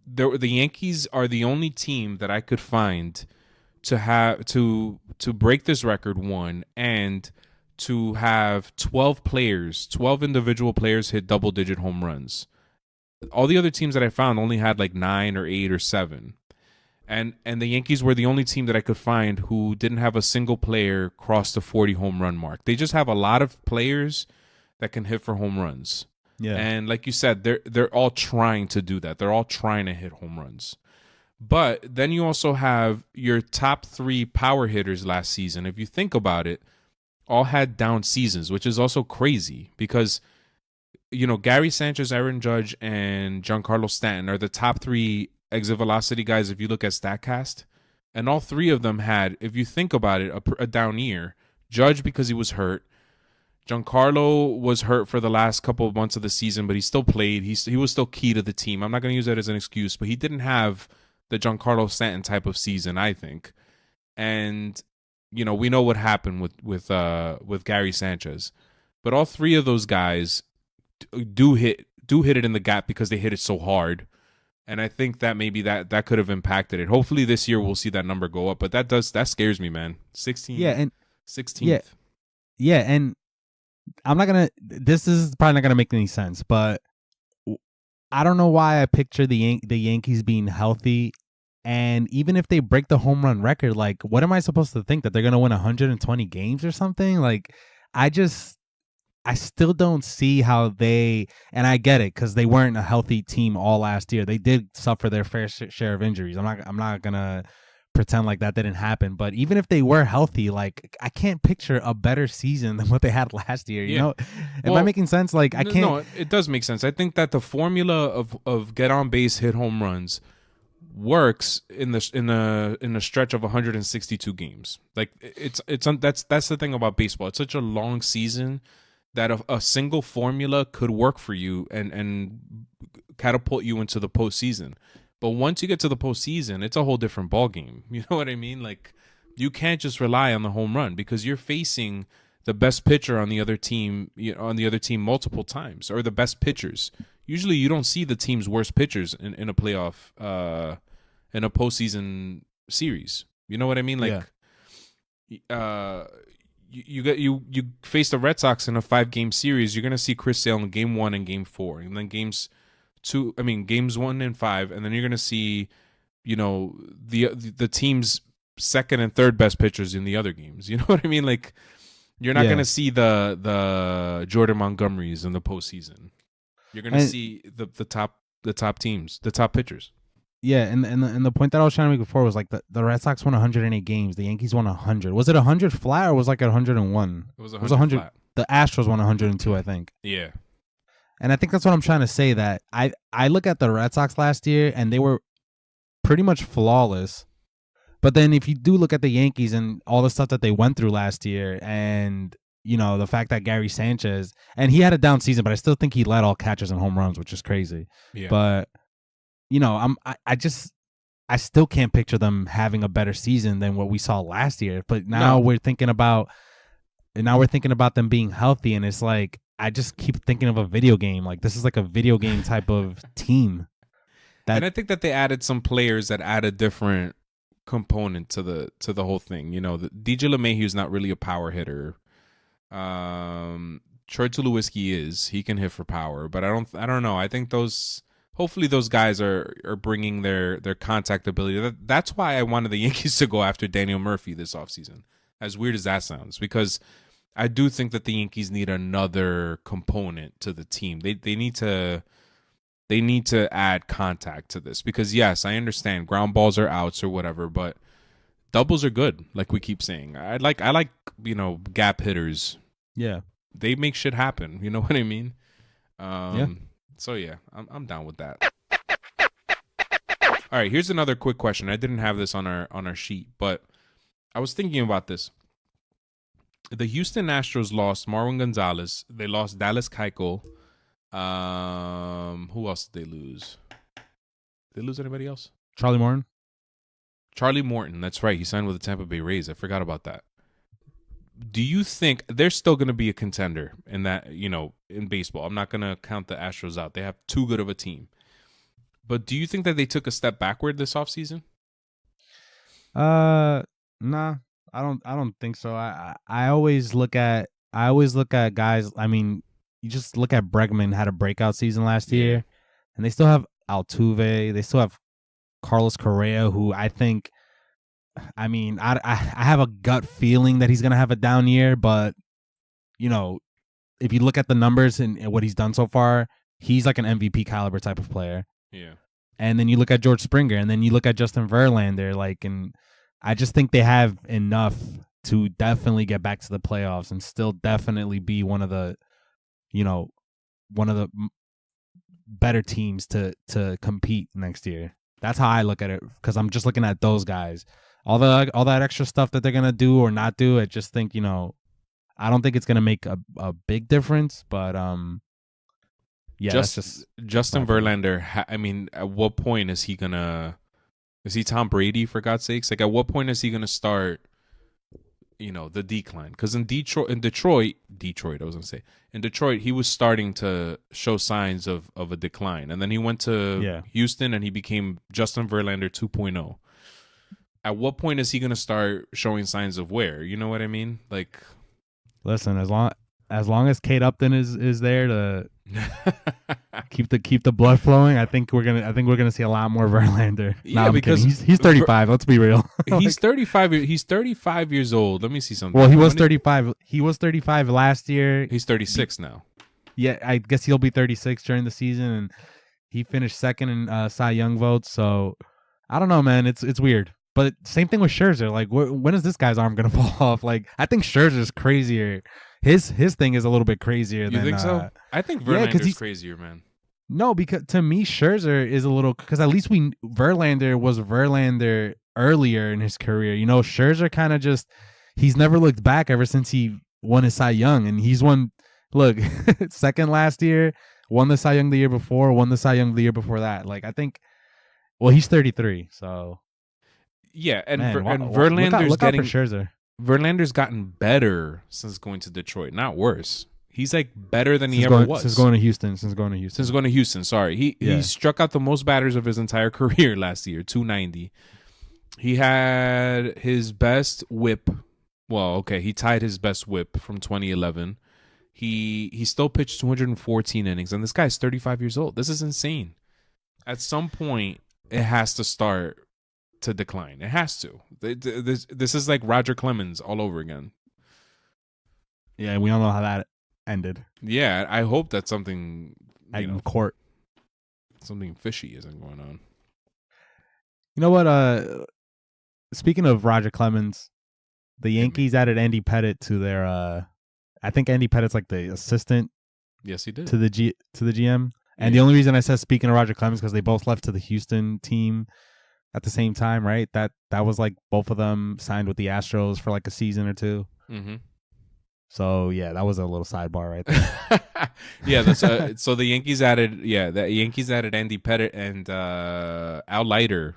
the Yankees are the only team that I could find to have to break this record, one, and to have 12 individual players hit double-digit home runs. All the other teams that I found only had like 9 or 8 or 7. And the Yankees were the only team that I could find who didn't have a single player cross the 40 home run mark. They just have a lot of players that can hit for home runs. Yeah. And like you said, they're all trying to do that. They're all trying to hit home runs. But then you also have your top 3 power hitters last season. If you think about it, all had down seasons, which is also crazy because Gary Sanchez, Aaron Judge, and Giancarlo Stanton are the top 3 exit velocity guys if you look at StatCast. And all 3 of them had, if you think about it, a down year. Judge because he was hurt. Giancarlo was hurt for the last couple of months of the season, but he still played. He was still key to the team. I'm not going to use that as an excuse, but he didn't have the Giancarlo Stanton type of season, I think. And we know what happened with Gary Sanchez, but all three of those guys do hit it in the gap because they hit it so hard. And I think that maybe that could have impacted it. Hopefully this year we'll see that number go up, but that scares me, man. 16. Yeah, and 16th. Yeah, and I'm not gonna. This is probably not gonna make any sense, but I don't know why I picture the Yankees being healthy, and even if they break the home run record, like, what am I supposed to think, that they're gonna win 120 games or something? Like, I still don't see how they. And I get it, because they weren't a healthy team all last year. They did suffer their fair share of injuries. I'm not gonna pretend like that didn't happen, but even if they were healthy, like, I can't picture a better season than what they had last year. You know, am I making sense? Like, I can't. No, it does make sense. I think that the formula of get on base, hit home runs works in the stretch of 162 games. Like, that's the thing about baseball. It's such a long season that a single formula could work for you and catapult you into the postseason. But once you get to the postseason, it's a whole different ballgame. You know what I mean? Like, you can't just rely on the home run, because you're facing the best pitcher on the other team, multiple times, or the best pitchers. Usually, you don't see the team's worst pitchers in a playoff, in a postseason series. You know what I mean? Like, you face the Red Sox in a 5-game series. You're gonna see Chris Sale in Game 1 and Game 4, and then games 1 and 5, and then you're gonna see, the team's second and third best pitchers in the other games. You know what I mean? Like, you're not gonna see the Jordan Montgomerys in the postseason. You're gonna see the top teams, the top pitchers. Yeah, and the point that I was trying to make before was, like, the Red Sox won 108 games. The Yankees won 100. Was it 100 flat, or was it like 101? It was 100 flat. The Astros won 102, I think. Yeah. And I think that's what I'm trying to say, that I look at the Red Sox last year, and they were pretty much flawless. But then if you do look at the Yankees and all the stuff that they went through last year, and, the fact that Gary Sanchez, and he had a down season, but I still think he led all catchers and home runs, which is crazy. Yeah. But, I still can't picture them having a better season than what we saw last year. But now we're thinking about them being healthy, and it's like, I just keep thinking of a video game. Like, this is like a video game type of team. And I think that they added some players that add a different component to the whole thing. DJ LeMahieu is not really a power hitter. Troy Tulowitzki is. He can hit for power, but I don't know. I think hopefully those guys are bringing their contact ability. That's why I wanted the Yankees to go after Daniel Murphy this offseason. As weird as that sounds, because I do think that the Yankees need another component to the team. They need to add contact to this, because, yes, I understand ground balls are outs or whatever, but doubles are good, like we keep saying. I like gap hitters. Yeah, they make shit happen. You know what I mean? Yeah. So yeah, I'm down with that. All right, here's another quick question. I didn't have this on our sheet, but I was thinking about this. The Houston Astros lost Marwin Gonzalez. They lost Dallas Keuchel. Who else did they lose? Did they lose anybody else? Charlie Morton. That's right. He signed with the Tampa Bay Rays. I forgot about that. Do you think they're still going to be a contender in that, in baseball? I'm not going to count the Astros out. They have too good of a team. But do you think that they took a step backward this offseason? Nah. I don't think so. I always look at guys. I mean, you just look at Bregman, had a breakout season last year, and they still have Altuve. They still have Carlos Correa, who I think, I mean, I have a gut feeling that he's gonna have a down year, but if you look at the numbers and what he's done so far, he's like an MVP caliber type of player. Yeah. And then you look at George Springer, and then you look at Justin Verlander, and I just think they have enough to definitely get back to the playoffs and still definitely be one of the better teams to compete next year. That's how I look at it, because I'm just looking at those guys. All that extra stuff that they're gonna do or not do, I just think, I don't think it's gonna make a big difference, but yeah, that's just Justin my opinion. Verlander. I mean, at what point is he gonna? Is he Tom Brady for God's sakes? Like, at what point is he gonna start? The decline. Because Detroit, I was gonna say, in Detroit, he was starting to show signs of a decline, and then he went to Yeah. Houston and he became Justin Verlander 2.0. At what point is he gonna start showing signs of wear? You know what I mean? Like, Listen, as long as Kate Upton is there to keep the blood flowing, I think we're gonna see a lot more Verlander. yeah, I'm because kidding. He's 35. Let's be real. he's 35. He's 35 years old. Let me see Well, he something. was 35. He was 35 last year. He's 36 now. Yeah, I guess he'll be 36 during the season, and he finished second in Cy Young votes. So I don't know, man. It's weird. But same thing with Scherzer. Like, when is this guy's arm gonna fall off? Like, I think Scherzer's crazier. His thing is a little bit crazier You than. think so? I think Yeah, because Verlander's crazier, man. no, because to me Scherzer is a little because at least Verlander was Verlander earlier in his career. Scherzer kind of just he's never looked back ever since he won his Cy Young, and he's won. Look, second last year, won the Cy Young the year before, won the Cy Young the year before that. Like I think, well, he's 33, so Yeah, and man, and look out for Scherzer. Verlander's gotten better since going to Detroit, not worse. He's like better than he ever was Since going to Houston. Since going to Houston. Sorry, he struck out the most batters of his entire career last year, 290. He had his best whip. Well, okay, he tied his best whip from 2011. He still pitched 214 innings, and this guy's 35 years old. This is insane. At some point, it has to start to decline. It has to. This is like Roger Clemens all over again. Yeah, we all know how that ended. Yeah, I hope that something In court. something fishy isn't going on. You know what? Speaking of Roger Clemens, the Yankees added Andy Pettitte to their. I think Andy Pettitte's like the assistant. Yes, he did to the GM. And Yeah. the only reason I said speaking of Roger Clemens because they both left to the Houston team at the same time, right? That was like both of them signed with the Astros for like a season or two. Mm-hmm. So yeah, that was a little sidebar right there. Yeah, that's so the Yankees added Andy Pettitte and Al Leiter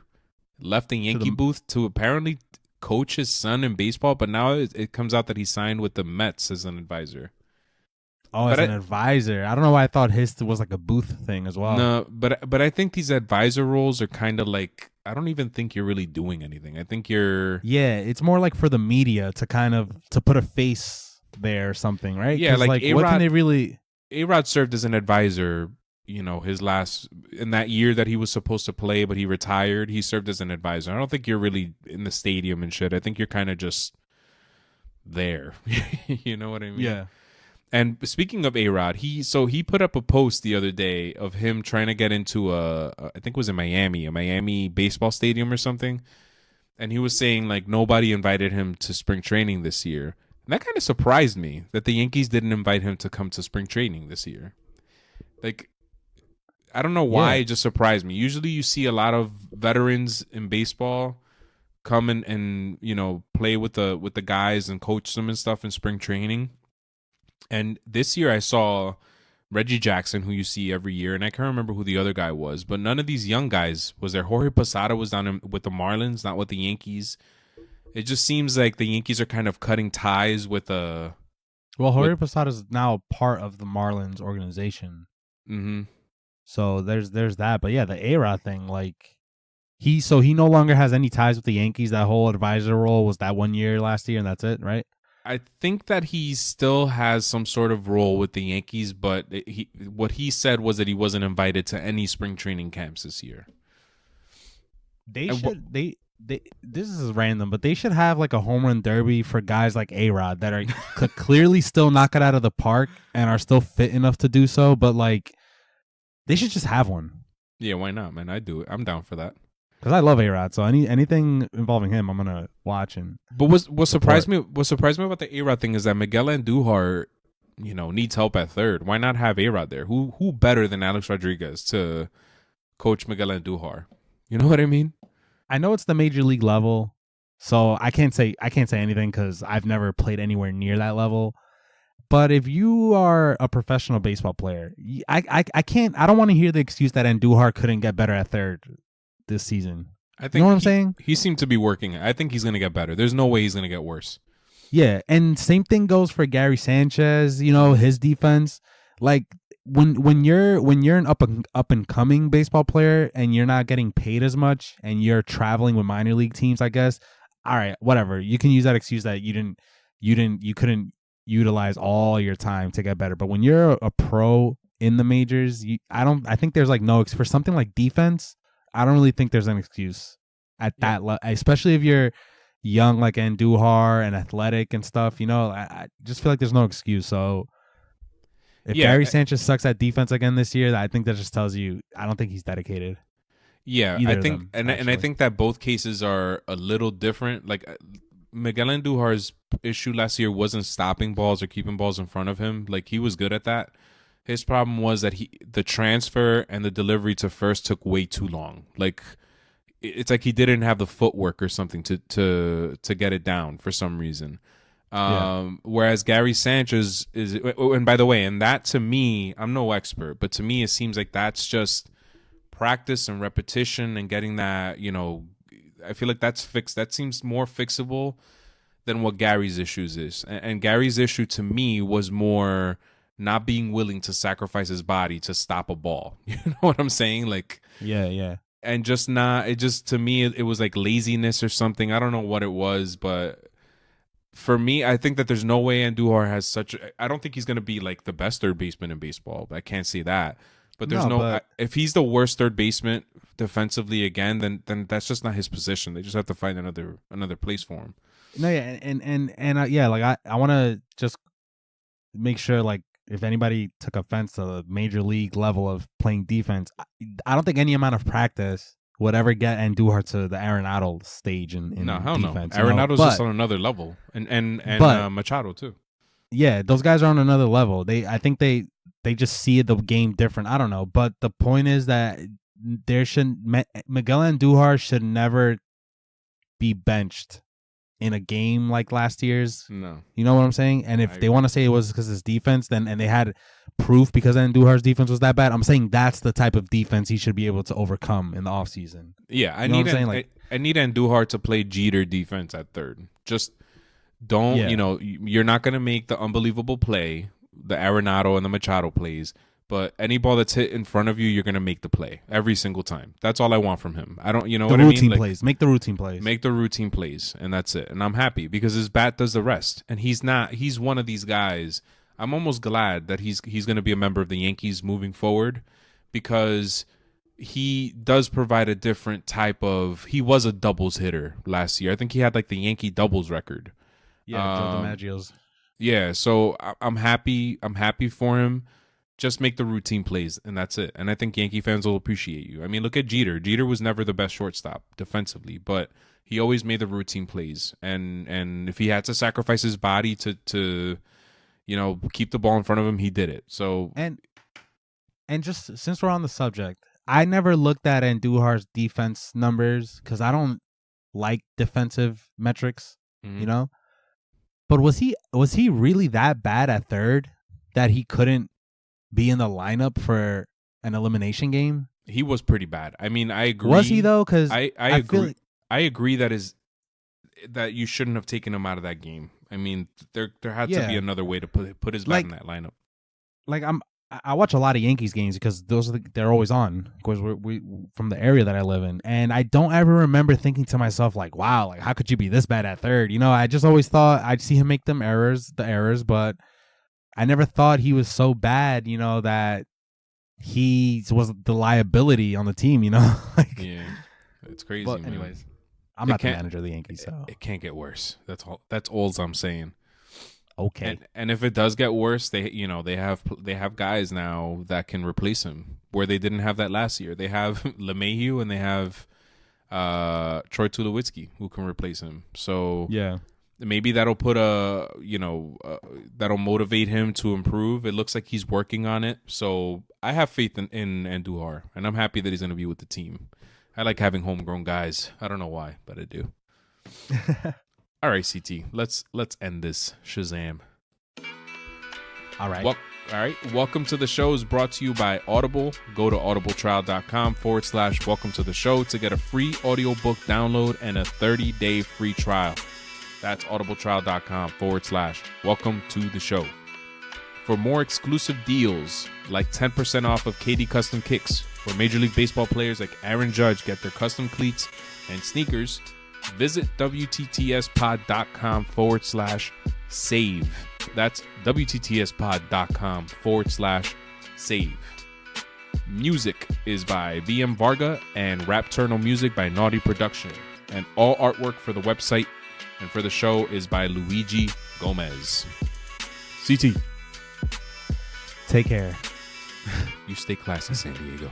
left the Yankee booth to apparently coach his son in baseball, but now it comes out that he signed with the Mets as an advisor. Oh, as an advisor. I don't know why I thought his was like a booth thing as well. No, but I think these advisor roles are kind of like I don't even think you're really doing anything. I think you're it's more like for the media to put a face there or something, right? Yeah, like what can they really? A-Rod served as an advisor. His last in that year that he was supposed to play, but he retired. He served as an advisor. I don't think you're really in the stadium and shit. I think you're kind of just there. You know what I mean? Yeah. And speaking of A-Rod, he put up a post the other day of him trying to get into I think it was in Miami, a Miami baseball stadium or something. And he was saying like nobody invited him to spring training this year. And that kind of surprised me that the Yankees didn't invite him to come to spring training this year. Like, I don't know why it just surprised me. Usually you see a lot of veterans in baseball come and play with the guys and coach them and stuff in spring training. And this year I saw Reggie Jackson, who you see every year, and I can't remember who the other guy was, but none of these young guys was there. Jorge Posada was down with the Marlins, not with the Yankees. It just seems like the Yankees are kind of cutting ties with a. Well, Jorge Posada is now part of the Marlins organization. Mm-hmm. So there's that, but yeah, the A-Rod thing, like he no longer has any ties with the Yankees. That whole advisor role was that 1 year last year, and that's it, right? I think that he still has some sort of role with the Yankees, but what he said was that he wasn't invited to any spring training camps this year. This is random, but they should have like a home run derby for guys like A-Rod that are could clearly still knock it out of the park and are still fit enough to do so, but like they should just have one. Yeah, why not, man? I'd do it. I'm down for that. Because I love A-Rod, so anything involving him, I'm gonna watch and. But what surprised me about the A-Rod thing is that Miguel Andujar, needs help at third. Why not have A-Rod there? Who better than Alex Rodriguez to coach Miguel Andujar? You know what I mean? I know it's the major league level, so I can't say anything because I've never played anywhere near that level. But if you are a professional baseball player, I can't. I don't want to hear the excuse that Andujar couldn't get better at third this season. I think you know what I'm saying? He seemed to be working. I think he's going to get better. There's no way he's going to get worse. Yeah, and same thing goes for Gary Sanchez. You know, his defense. Like when you're an up and coming baseball player and you're not getting paid as much and you're traveling with minor league teams, I guess. All right, whatever. You can use that excuse that you couldn't utilize all your time to get better. But when you're a pro in the majors, I think there's like no for something like defense. I don't really think there's an excuse at that level, especially if you're young like Andujar and athletic and stuff. You know, I just feel like there's no excuse. So if Gary Sanchez sucks at defense again this year, I think that just tells you I don't think he's dedicated. Yeah, I think, and I think that both cases are a little different. Like Miguel Andujar's issue last year wasn't stopping balls or keeping balls in front of him. Like he was good at that. His problem was that the transfer and the delivery to first took way too long. Like it's like he didn't have the footwork or something to get it down for some reason. Whereas Gary Sanchez is, and by the way, and that to me, I'm no expert, but to me it seems like that's just practice and repetition and getting that, you know, I feel like that's fixed. That seems more fixable than what Gary's issues is. And Gary's issue to me was more not being willing to sacrifice his body to stop a ball. You know what I'm saying? Like, yeah. And just not, it just, to me, it was like laziness or something. I don't know what it was, but for me, I think that there's no way Andujar has I don't think he's going to be like the best third baseman in baseball. I can't see that. But there's if he's the worst third baseman defensively again, then that's just not his position. They just have to find another place for him. No, yeah, and yeah, like I want to just make sure, like, if anybody took offense to the major league level of playing defense, I don't think any amount of practice would ever get Andujar to the Arenado stage in defense. No. Arenado's just on another level, and Machado too. Yeah, those guys are on another level. I think they just see the game different. I don't know, but the point is that Miguel Andujar should never be benched in a game like last year's. No. You know what I'm saying? And if they want to say it was because his defense, and they had proof because Andujar's defense was that bad, I'm saying that's the type of defense he should be able to overcome in the offseason. Yeah, I need Andujar to play Jeter defense at third. Just don't, you're not going to make the unbelievable play, the Arenado and the Machado plays, but any ball that's hit in front of you, you're going to make the play every single time. That's all I want from him. I don't, what I mean? Routine plays. Make the routine plays. Make the routine plays, and that's it. And I'm happy because his bat does the rest. And he's one of these guys. I'm almost glad that he's going to be a member of the Yankees moving forward because he does provide a different type of. He was a doubles hitter last year. I think he had like the Yankee doubles record. Yeah, Joe DiMaggio's. Yeah, so I'm happy. I'm happy for him. Just make the routine plays, and that's it. And I think Yankee fans will appreciate you. I mean, look at Jeter. Jeter was never the best shortstop defensively, but he always made the routine plays. And if he had to sacrifice his body to keep the ball in front of him, he did it. So and just since we're on the subject, I never looked at Andujar's defense numbers because I don't like defensive metrics, But was he really that bad at third that he couldn't be in the lineup for an elimination game? He was pretty bad. I mean, I agree. Was he though? Because I agree. I agree that you shouldn't have taken him out of that game. I mean, there had to be another way to put his bat in that lineup. Like I watch a lot of Yankees games because they're always on because we from the area that I live in, and I don't ever remember thinking to myself like, wow, like how could you be this bad at third? I just always thought I'd see him make the errors, but I never thought he was so bad, that he was the liability on the team, like, yeah, it's crazy. But anyways, I'm not the manager of the Yankees, so it can't get worse. That's all I'm saying. Okay. And if it does get worse, they have guys now that can replace him where they didn't have that last year. They have LeMahieu and they have Troy Tulowitzki who can replace him. So yeah. Maybe that'll put that'll motivate him to improve. It looks like he's working on it. So I have faith in Andujar, and I'm happy that he's going to be with the team. I like having homegrown guys. I don't know why, but I do. All right, CT, let's end this. Shazam. All right. All right. Welcome to the Show is brought to you by Audible. Go to audibletrial.com/welcome to the show to get a free audiobook download and a 30-day free trial. That's audibletrial.com/welcome to the show. For more exclusive deals, like 10% off of KD Custom Kicks, where Major League Baseball players like Aaron Judge get their custom cleats and sneakers, visit WTTSpod.com/save. That's WTTSpod.com/save. Music is by VM Varga and Rapturno Music by Naughty Production. And all artwork for the website and for the show is by Luigi Gomez. CT. Take care. You stay classy, San Diego.